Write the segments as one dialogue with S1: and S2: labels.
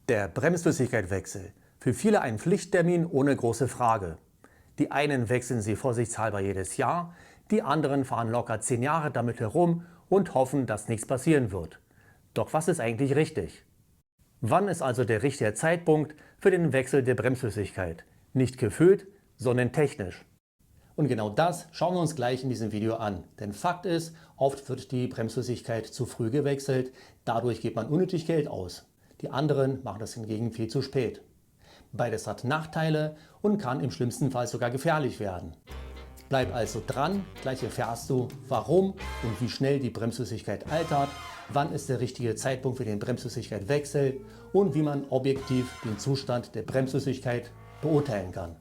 S1: Der Bremsflüssigkeitswechsel. Für viele ein Pflichttermin ohne große Frage. Die einen wechseln sie vorsichtshalber jedes Jahr, die anderen fahren locker 10 Jahre damit herum und hoffen, dass nichts passieren wird. Doch was ist eigentlich richtig? Wann ist also der richtige Zeitpunkt für den Wechsel der Bremsflüssigkeit? Nicht gefühlt, sondern technisch. Und genau das schauen wir uns gleich in diesem Video an. Denn Fakt ist, oft wird die Bremsflüssigkeit zu früh gewechselt, dadurch gibt man unnötig Geld aus. Die anderen machen das hingegen viel zu spät. Beides hat Nachteile und kann im schlimmsten Fall sogar gefährlich werden. Bleib also dran, gleich erfährst du, warum und wie schnell die Bremsflüssigkeit altert, wann ist der richtige Zeitpunkt für den Bremsflüssigkeitswechsel und wie man objektiv den Zustand der Bremsflüssigkeit beurteilen kann.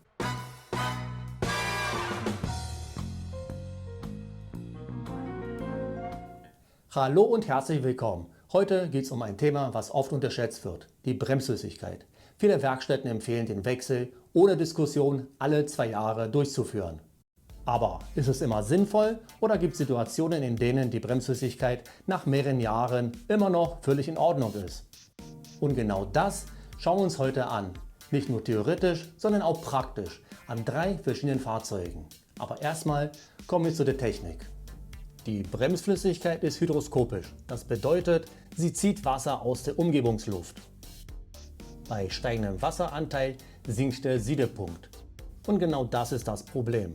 S1: Hallo und herzlich willkommen. Heute geht es um ein Thema, was oft unterschätzt wird, die Bremsflüssigkeit. Viele Werkstätten empfehlen den Wechsel ohne Diskussion alle 2 Jahre durchzuführen. Aber ist es immer sinnvoll oder gibt es Situationen, in denen die Bremsflüssigkeit nach mehreren Jahren immer noch völlig in Ordnung ist? Und genau das schauen wir uns heute an. Nicht nur theoretisch, sondern auch praktisch an 3 verschiedenen Fahrzeugen. Aber erstmal kommen wir zu der Technik. Die Bremsflüssigkeit ist hygroskopisch. Das bedeutet, sie zieht Wasser aus der Umgebungsluft. Bei steigendem Wasseranteil sinkt der Siedepunkt. Und genau das ist das Problem.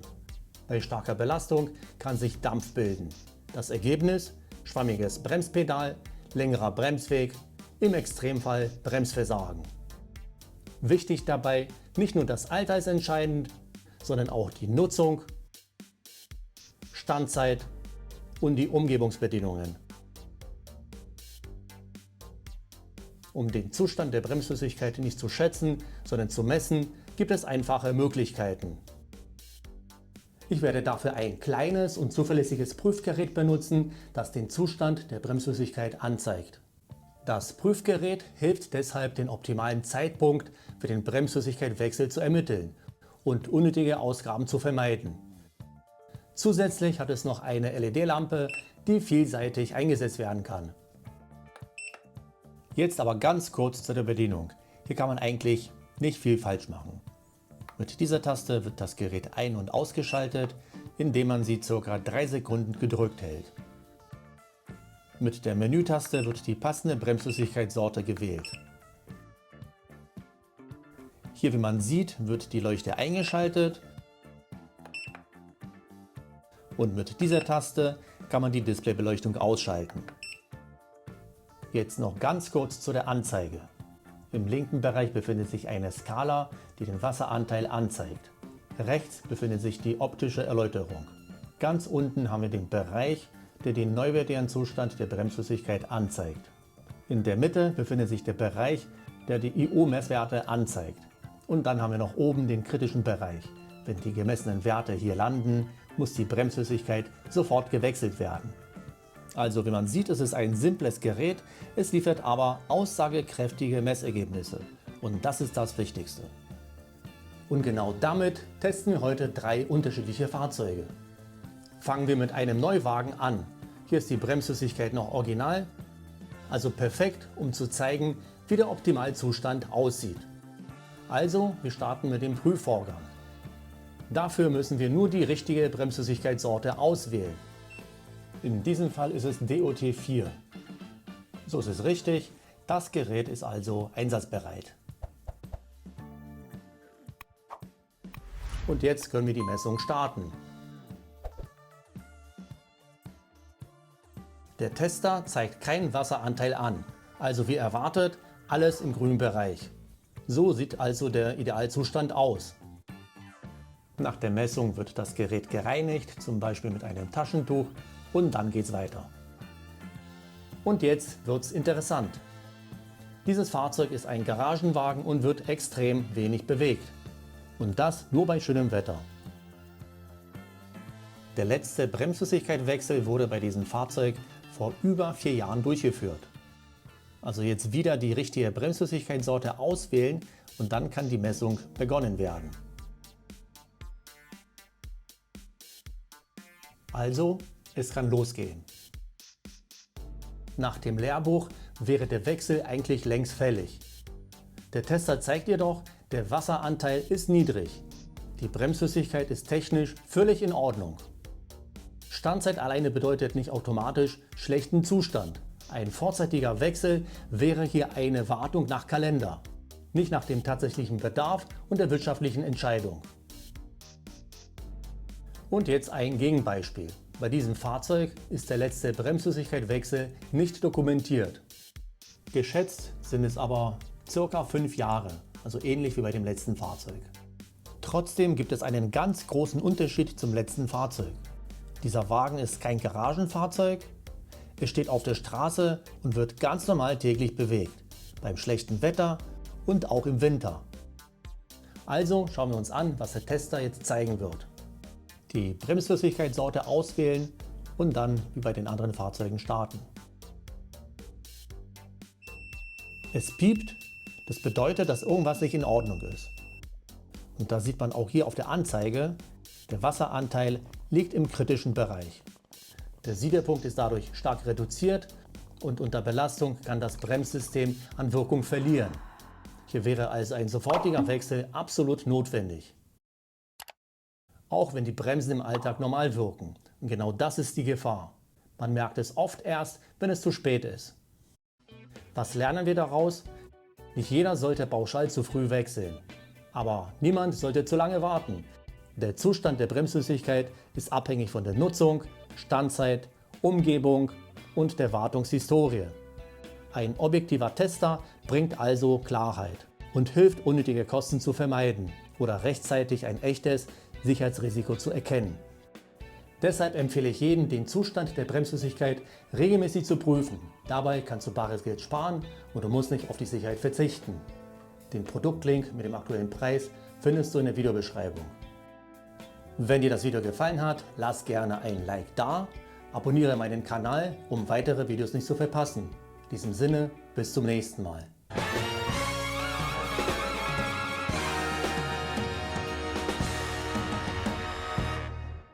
S1: Bei starker Belastung kann sich Dampf bilden. Das Ergebnis: schwammiges Bremspedal, längerer Bremsweg, im Extremfall Bremsversagen. Wichtig dabei, nicht nur das Alter ist entscheidend, sondern auch die Nutzung, Standzeit und die Umgebungsbedingungen. Um den Zustand der Bremsflüssigkeit nicht zu schätzen, sondern zu messen, gibt es einfache Möglichkeiten. Ich werde dafür ein kleines und zuverlässiges Prüfgerät benutzen, das den Zustand der Bremsflüssigkeit anzeigt. Das Prüfgerät hilft deshalb, den optimalen Zeitpunkt für den Bremsflüssigkeitswechsel zu ermitteln und unnötige Ausgaben zu vermeiden. Zusätzlich hat es noch eine LED-Lampe, die vielseitig eingesetzt werden kann. Jetzt aber ganz kurz zu der Bedienung. Hier kann man eigentlich nicht viel falsch machen. Mit dieser Taste wird das Gerät ein- und ausgeschaltet, indem man sie ca. 3 Sekunden gedrückt hält. Mit der Menütaste wird die passende Bremsflüssigkeitssorte gewählt. Hier, wie man sieht, wird die Leuchte eingeschaltet. Und mit dieser Taste kann man die Displaybeleuchtung ausschalten. Jetzt noch ganz kurz zu der Anzeige. Im linken Bereich befindet sich eine Skala, die den Wasseranteil anzeigt. Rechts befindet sich die optische Erläuterung. Ganz unten haben wir den Bereich, der den neuwertigen Zustand der Bremsflüssigkeit anzeigt. In der Mitte befindet sich der Bereich, der die IO-Messwerte anzeigt. Und dann haben wir noch oben den kritischen Bereich. Wenn die gemessenen Werte hier landen, muss die Bremsflüssigkeit sofort gewechselt werden. Also wie man sieht, ist es ein simples Gerät, es liefert aber aussagekräftige Messergebnisse. Und das ist das Wichtigste. Und genau damit testen wir heute 3 unterschiedliche Fahrzeuge. Fangen wir mit einem Neuwagen an. Hier ist die Bremsflüssigkeit noch original, also perfekt, um zu zeigen, wie der Optimalzustand aussieht. Also, wir starten mit dem Prüfvorgang. Dafür müssen wir nur die richtige Bremsflüssigkeitssorte auswählen. In diesem Fall ist es DOT4. So ist es richtig, das Gerät ist also einsatzbereit. Und jetzt können wir die Messung starten. Der Tester zeigt keinen Wasseranteil an, also wie erwartet, alles im grünen Bereich. So sieht also der Idealzustand aus. Nach der Messung wird das Gerät gereinigt, zum Beispiel mit einem Taschentuch, und dann geht's weiter. Und jetzt wird's interessant. Dieses Fahrzeug ist ein Garagenwagen und wird extrem wenig bewegt. Und das nur bei schönem Wetter. Der letzte Bremsflüssigkeitswechsel wurde bei diesem Fahrzeug vor über 4 Jahren durchgeführt. Also jetzt wieder die richtige Bremsflüssigkeitssorte auswählen und dann kann die Messung begonnen werden. Also, es kann losgehen. Nach dem Lehrbuch wäre der Wechsel eigentlich längst fällig. Der Tester zeigt jedoch, der Wasseranteil ist niedrig. Die Bremsflüssigkeit ist technisch völlig in Ordnung. Standzeit alleine bedeutet nicht automatisch schlechten Zustand. Ein vorzeitiger Wechsel wäre hier eine Wartung nach Kalender, nicht nach dem tatsächlichen Bedarf und der wirtschaftlichen Entscheidung. Und jetzt ein Gegenbeispiel. Bei diesem Fahrzeug ist der letzte Bremsflüssigkeitswechsel nicht dokumentiert. Geschätzt sind es aber ca. 5 Jahre, also ähnlich wie bei dem letzten Fahrzeug. Trotzdem gibt es einen ganz großen Unterschied zum letzten Fahrzeug. Dieser Wagen ist kein Garagenfahrzeug, es steht auf der Straße und wird ganz normal täglich bewegt, beim schlechten Wetter und auch im Winter. Also schauen wir uns an, was der Tester jetzt zeigen wird. Die Bremsflüssigkeitssorte auswählen und dann wie bei den anderen Fahrzeugen starten. Es piept, das bedeutet, dass irgendwas nicht in Ordnung ist. Und da sieht man auch hier auf der Anzeige, der Wasseranteil liegt im kritischen Bereich. Der Siedepunkt ist dadurch stark reduziert und unter Belastung kann das Bremssystem an Wirkung verlieren. Hier wäre also ein sofortiger Wechsel absolut notwendig. Auch wenn die Bremsen im Alltag normal wirken. Und genau das ist die Gefahr. Man merkt es oft erst, wenn es zu spät ist. Was lernen wir daraus? Nicht jeder sollte pauschal zu früh wechseln. Aber niemand sollte zu lange warten. Der Zustand der Bremsflüssigkeit ist abhängig von der Nutzung, Standzeit, Umgebung und der Wartungshistorie. Ein objektiver Tester bringt also Klarheit und hilft, unnötige Kosten zu vermeiden oder rechtzeitig ein echtes Sicherheitsrisiko zu erkennen. Deshalb empfehle ich jedem, den Zustand der Bremsflüssigkeit regelmäßig zu prüfen. Dabei kannst du bares Geld sparen und du musst nicht auf die Sicherheit verzichten. Den Produktlink mit dem aktuellen Preis findest du in der Videobeschreibung. Wenn dir das Video gefallen hat, lass gerne ein Like da, abonniere meinen Kanal, um weitere Videos nicht zu verpassen. In diesem Sinne, bis zum nächsten Mal.